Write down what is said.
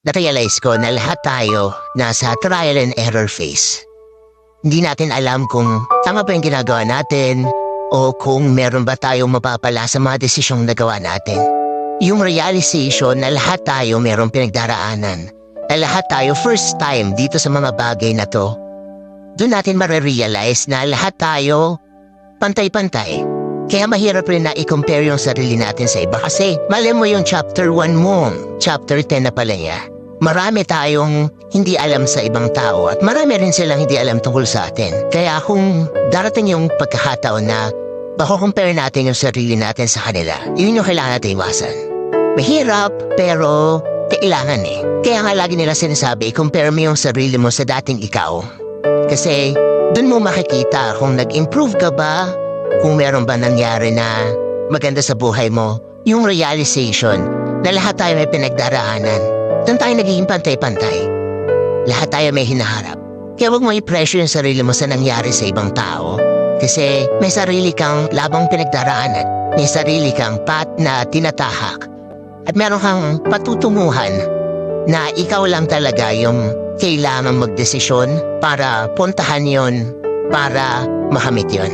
na-realize ko na lahat tayo nasa trial and error phase. Hindi natin alam kung tama ba yung ginagawa natin o kung meron ba tayong mapapala sa mga desisyong nagawa natin. Yung realization na lahat tayo merong pinagdaraanan, na lahat tayo first time dito sa mga bagay na to, doon natin marirealize na lahat tayo pantay-pantay. Kaya mahirap rin na i-compare yung sarili natin sa iba kasi mali mo yung chapter 1 mo, chapter 10 na pala niya. Marami tayong hindi alam sa ibang tao at marami rin silang hindi alam tungkol sa atin. Kaya kung darating yung pagkakataon na bako-compare natin yung sarili natin sa kanila, yun yung kailangan natin iwasan. Mahirap pero kailangan eh. Kaya nga lagi nila sinasabi, compare mo yung sarili mo sa dating ikaw. Kasi dun mo makikita kung nag-improve ka ba, kung meron ba nangyari na maganda sa buhay mo, yung realization na lahat tayo may pinagdaraanan. Doon tayo nagiging pantay-pantay. Lahat tayo may hinaharap. Kaya huwag mo i-pressure yung sarili mo sa nangyari sa ibang tao. Kasi may sarili kang labang pinagdaraanan. May sarili kang path na tinatahak. At meron kang patutunguhan na ikaw lang talaga yung kailangan magdesisyon para puntahan yon, para makamit yon.